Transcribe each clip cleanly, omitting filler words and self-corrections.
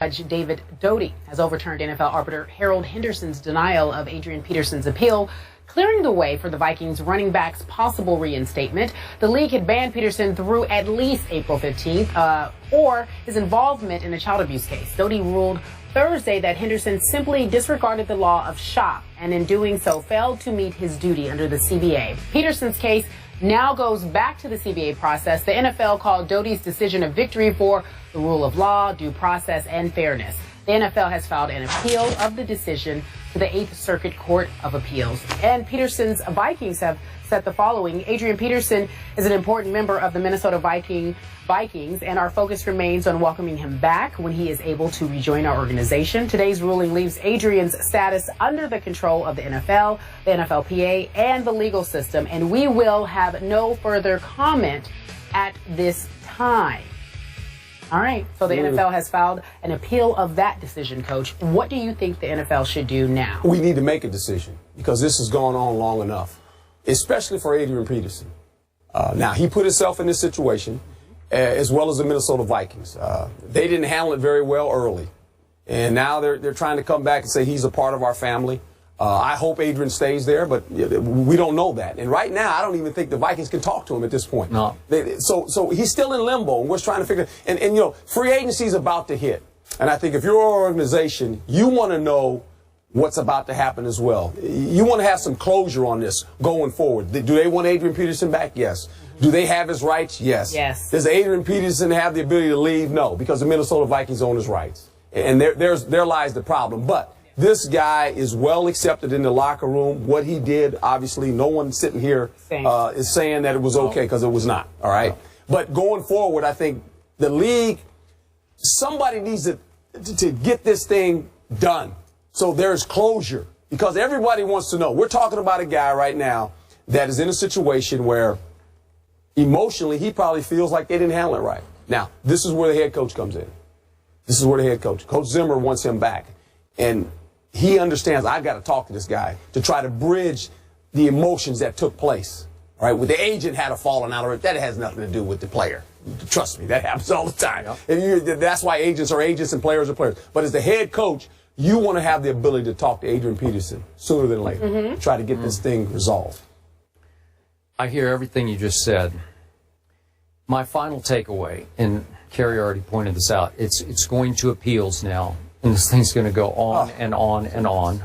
Judge David Doty has overturned NFL arbiter Harold Henderson's denial of Adrian Peterson's appeal, clearing the way for the Vikings running back's possible reinstatement. The league had banned Peterson through at least April 15th, or his involvement in a child abuse case. Doty ruled Thursday that Henderson simply disregarded the law of shop and in doing so failed to meet his duty under the CBA. Peterson's case now goes back to the CBA process. The NFL called Doty's decision a victory for the rule of law, due process, and fairness. The NFL has filed an appeal of the decision to the 8th Circuit Court of Appeals. And Peterson's Vikings have said the following: Adrian Peterson is an important member of the Minnesota Vikings, and our focus remains on welcoming him back when he is able to rejoin our organization. Today's ruling leaves Adrian's status under the control of the NFL, the NFLPA, and the legal system, and we will have no further comment at this time. All right, so the NFL has filed an appeal of that decision, Coach. What do you think the NFL should do now? We need to make a decision because this has gone on long enough, especially for Adrian Peterson. Now, he put himself in this situation, as well as the Minnesota Vikings. They didn't handle it very well early, and now they're trying to come back and say he's a part of our family. I hope Adrian stays there, but we don't know that. And right now, I don't even think the Vikings can talk to him at this point. No. So he's still in limbo, and we're trying to figure. And you know, free agency is about to hit, and I think if you're an organization, you want to know what's about to happen as well. You want to have some closure on this going forward. Do they want Adrian Peterson back? Yes. Do they have his rights? Yes. Yes. Does Adrian Peterson have the ability to leave? No, because the Minnesota Vikings own his rights, and there lies the problem. But this guy is well accepted in the locker room. What he did, obviously, no one sitting here is saying that it was okay, because it was not. All right. But going forward, I think the league, somebody needs to get this thing done so there's closure, because everybody wants to know. We're talking about a guy right now that is in a situation where emotionally he probably feels like they didn't handle it right. Now, this is where the head coach comes in. This is where the head coach, Coach Zimmer, wants him back. And he understands, I've got to talk to this guy to try to bridge the emotions that took place. All right, with the agent had a falling out of it, that has nothing to do with the player. Trust me, that happens all the time. And that's why agents are agents and players are players. But as the head coach, you want to have the ability to talk to Adrian Peterson sooner than later. Try to get this thing resolved. I hear everything you just said. My final takeaway, and Kerry already pointed this out, it's going to appeals now. And this thing's going to go on and on and on.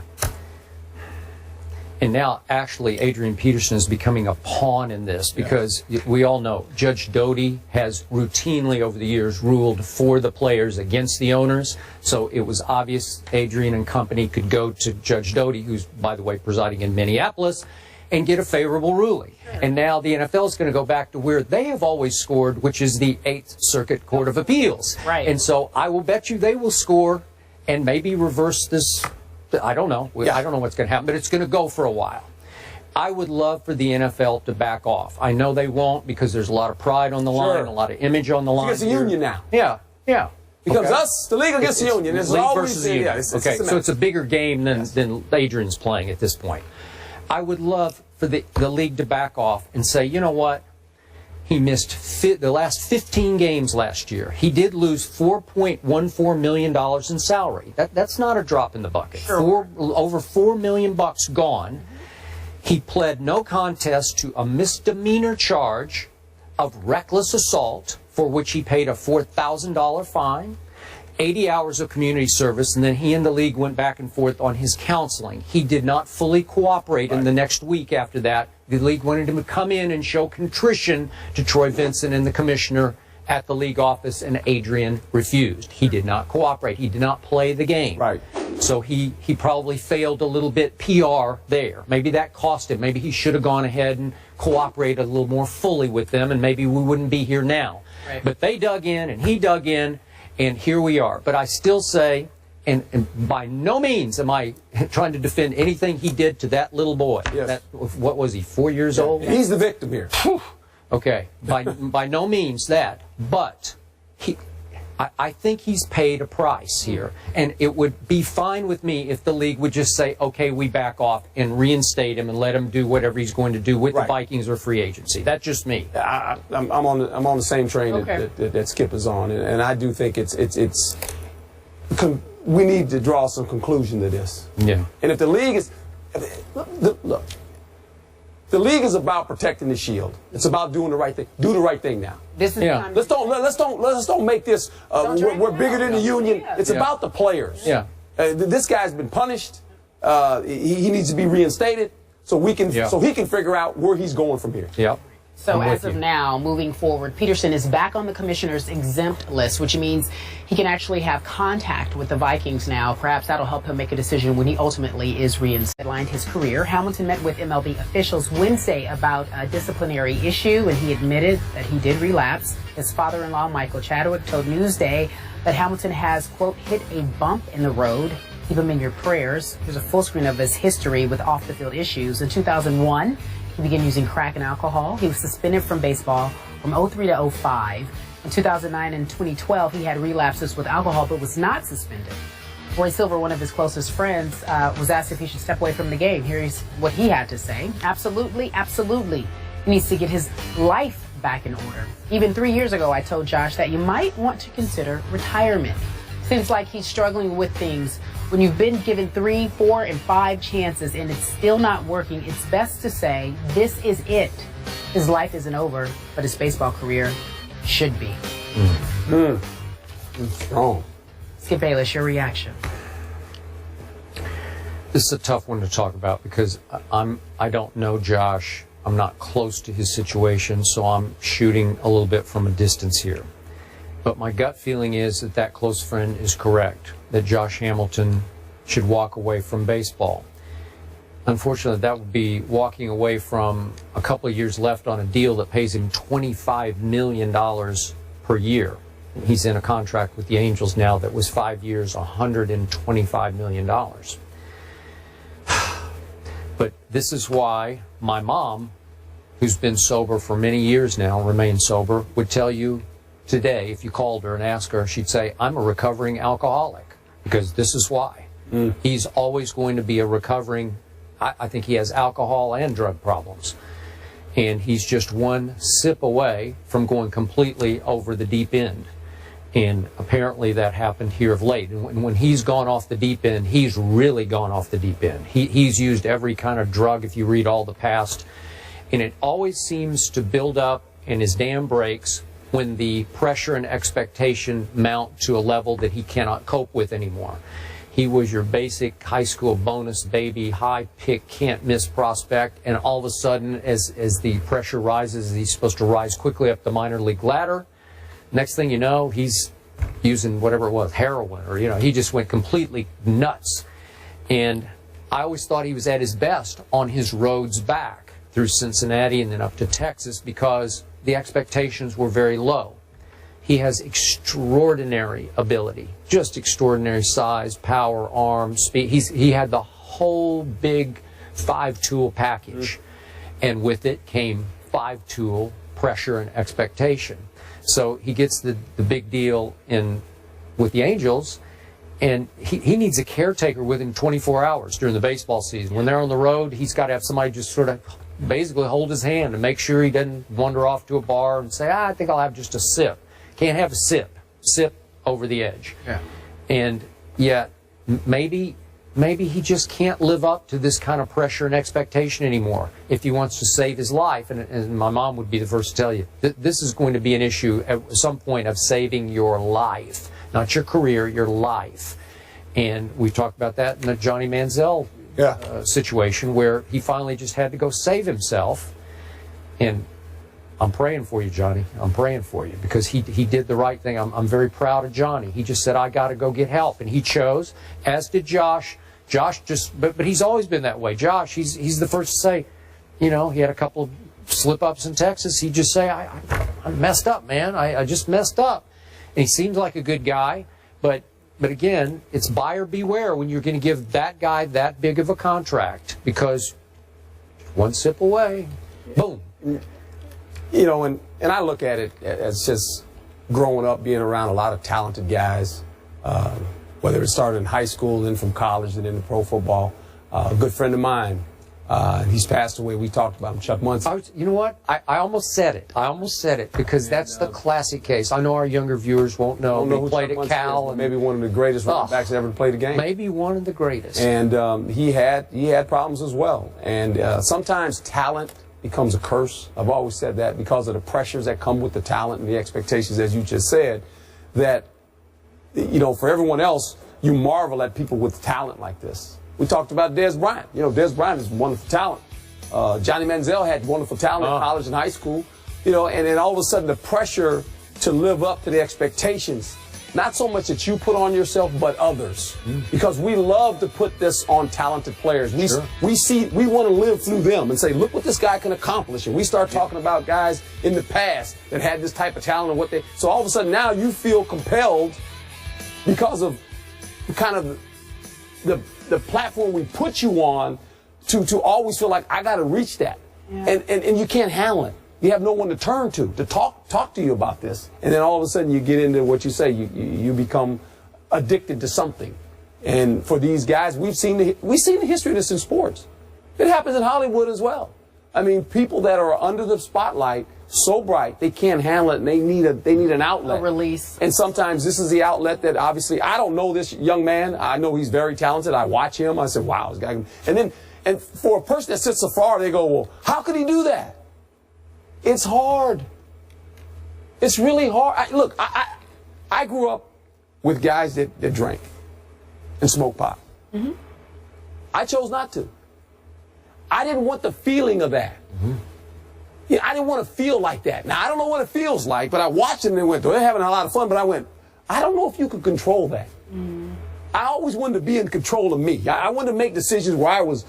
And now, actually, Adrian Peterson is becoming a pawn in this, because we all know Judge Doty has routinely over the years ruled for the players against the owners. So it was obvious Adrian and company could go to Judge Doty, who's, by the way, presiding in Minneapolis, and get a favorable ruling. And now the NFL is going to go back to where they have always scored, which is the 8th Circuit Court of Appeals. Right. And so I will bet you they will score and maybe reverse this. I don't know. I don't know what's going to happen, but it's going to go for a while. I would love for the NFL to back off. I know they won't, because there's a lot of pride on the line, a lot of image on the line. It's against the union now. Yeah. Because us, the league against the union. It's league always versus the union. So it's a bigger game than Adrian's playing at this point. I would love for the league to back off and say, you know what? He missed the last 15 games last year. He did lose $4.14 million in salary. That's not a drop in the bucket. Over $4 million gone. He pled no contest to a misdemeanor charge of reckless assault, for which he paid a $4,000 fine, 80 hours of community service, and then he and the league went back and forth on his counseling. He did not fully cooperate, and the next week after that, the league wanted him to come in and show contrition to Troy Vincent and the commissioner at the league office, and Adrian refused. He did not cooperate. He did not play the game. Right. So he probably failed a little bit PR there. Maybe that cost him. Maybe he should have gone ahead and cooperated a little more fully with them, and maybe we wouldn't be here now. Right. But they dug in, and he dug in, and here we are. But I still say, and by no means am I trying to defend anything he did to that little boy. Yes. What was he, 4 years old? He's the victim here. Okay, by no means that, but I think he's paid a price here, and it would be fine with me if the league would just say, okay, we back off and reinstate him and let him do whatever he's going to do with the Vikings or free agency. That's just me. I'm on the same train that Skip is on, and I do think it's we need to draw some conclusion to this. Yeah. And if the league is, look, the league is about protecting the shield. It's about doing the right thing. Do the right thing now. This is Yeah. Let's don't make this. We're bigger than the union. Yeah. It's about the players. Yeah. This guy's been punished. He needs to be reinstated so he can figure out where he's going from here. Yep. So I'm as with of you. now, moving forward, Peterson is back on the commissioner's exempt list, which means he can actually have contact with the Vikings now. Perhaps that'll help him make a decision when he ultimately is reinstated. His career. Hamilton met with MLB officials Wednesday about a disciplinary issue, and he admitted that he did relapse. His father-in-law, Michael Chadwick, told Newsday that Hamilton has, quote, hit a bump in the road. Keep him in your prayers. Here's a full screen of his history with off-the-field issues. In 2001, he began using crack and alcohol. He was suspended from baseball from 03 to 05. In 2009 and 2012, he had relapses with alcohol but was not suspended. Roy Silver, one of his closest friends, was asked if he should step away from the game. Here's what he had to say. Absolutely, absolutely. He needs to get his life back in order. Even 3 years ago, I told Josh that you might want to consider retirement. Seems like he's struggling with things. When you've been given 3, 4, and 5 chances and it's still not working, it's best to say, this is it. His life isn't over, but his baseball career should be. Strong. Skip Bayless, your reaction. This is a tough one to talk about because I don't know Josh. I'm not close to his situation, so I'm shooting a little bit from a distance here. But my gut feeling is that that close friend is correct, that Josh Hamilton should walk away from baseball. Unfortunately, that would be walking away from a couple of years left on a deal that pays him $25 million per year. He's in a contract with the Angels now that was 5 years, $125 million. But this is why my mom, who's been sober for many years now, remains sober, would tell you today, if you called her and asked her, she'd say, I'm a recovering alcoholic, because this is why. He's always going to be a recovering, I think he has alcohol and drug problems. And he's just one sip away from going completely over the deep end. And apparently that happened here of late. And when he's gone off the deep end, he's really gone off the deep end. He's used every kind of drug if you read all the past. And it always seems to build up and his dam breaks when the pressure and expectation mount to a level that he cannot cope with anymore. He was your basic high school bonus baby, high pick, can't miss prospect, and all of a sudden, as the pressure rises, he's supposed to rise quickly up the minor league ladder. Next thing you know, he's using whatever it was, heroin, or he just went completely nuts. And I always thought he was at his best on his roads back through Cincinnati and then up to Texas because the expectations were very low. He has extraordinary ability, just extraordinary size, power, arm, speed. He had the whole big 5-tool package. And with it came 5-tool pressure and expectation. So he gets the big deal with the Angels, and he needs a caretaker with him 24 hours during the baseball season. When they're on the road, he's got to have somebody just sort of basically hold his hand and make sure he doesn't wander off to a bar and say, I think I'll have just a sip. Can't have a sip. Sip over the edge. Yeah. And yet, maybe he just can't live up to this kind of pressure and expectation anymore if he wants to save his life. And my mom would be the first to tell you, this is going to be an issue at some point of saving your life. Not your career, your life. And we've talked about that in the Johnny Manziel situation where he finally just had to go save himself. And I'm praying for you, Johnny. I'm praying for you because he did the right thing. I'm very proud of Johnny. He just said, I got to go get help. And he chose, as did Josh. Josh but he's always been that way. Josh, he's the first to say, he had a couple of slip-ups in Texas. He'd just say, I messed up, man. I just messed up. And he seems like a good guy. But again, it's buyer beware when you're going to give that guy that big of a contract because one sip away, boom. And I look at it as just growing up, being around a lot of talented guys, whether it started in high school, then from college, and then to pro football. A good friend of mine, He's passed away. We talked about him, Chuck Munson. You know what? I almost said it. Because that's the classic case. I know our younger viewers won't know. Don't know He who played Chuck at Munson Cal. is, And maybe one of the greatest running backs that ever played the game. Maybe one of the greatest. And he had problems as well. And sometimes talent becomes a curse. I've always said that because of the pressures that come with the talent and the expectations, as you just said, that, for everyone else, you marvel at people with talent like this. We talked about Dez Bryant. Dez Bryant is wonderful talent. Johnny Manziel had wonderful talent in college and high school. And then all of a sudden the pressure to live up to the expectations, not so much that you put on yourself, but others. Because we love to put this on talented players. We want to live through them and say, look what this guy can accomplish. And we start talking about guys in the past that had this type of talent and so all of a sudden now you feel compelled because of kind of the platform we put you on to always feel like I got to reach that. Yeah. And you can't handle it. You have no one to turn to talk to you about this. And then all of a sudden you get into what you say, you become addicted to something. And for these guys, we've seen the history of this in sports. It happens in Hollywood as well. I mean, people that are under the spotlight, so bright, they can't handle it, and they need an outlet. A release. And sometimes this is the outlet that obviously, I don't know this young man. I know he's very talented. I watch him. I said, wow, this guy. And for a person that sits so far, they go, well, how could he do that? It's hard. It's really hard. I grew up with guys that drank and smoked pot. Mm-hmm. I chose not to. I didn't want the feeling of that. Mm-hmm. I didn't want to feel like that. Now, I don't know what it feels like, but I watched them and went, they're having a lot of fun, but I went, I don't know if you could control that. Mm. I always wanted to be in control of me. I wanted to make decisions where I was,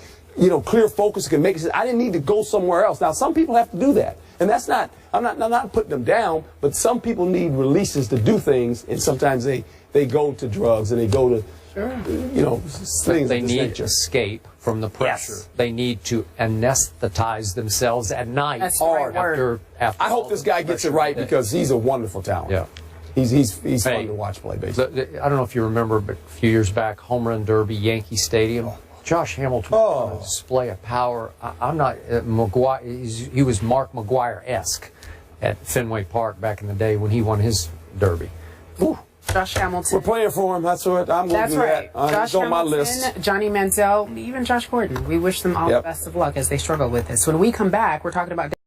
clear focus, can make decisions. I didn't need to go somewhere else. Now, some people have to do that. And that's not, I'm not putting them down, but some people need releases to do things, and sometimes they go to drugs and they go to, things they of this need nature. Escape from the pressure. Yes. They need to anesthetize themselves at night. That's the right word. After I hope this guy gets it right because he's a wonderful talent. Yeah. He's fun to watch play baseball. I don't know if you remember, but a few years back, Home Run Derby, Yankee Stadium. Josh Hamilton on a display of power. I'm not McGuire. He was Mark McGuire-esque at Fenway Park back in the day when he won his Derby. Ooh. Josh Hamilton. We're playing for him. That's what I'm going to do. That's right. Josh He's on my Hamilton, list. Johnny Manziel, even Josh Gordon. We wish them all the best of luck as they struggle with this. When we come back, we're talking about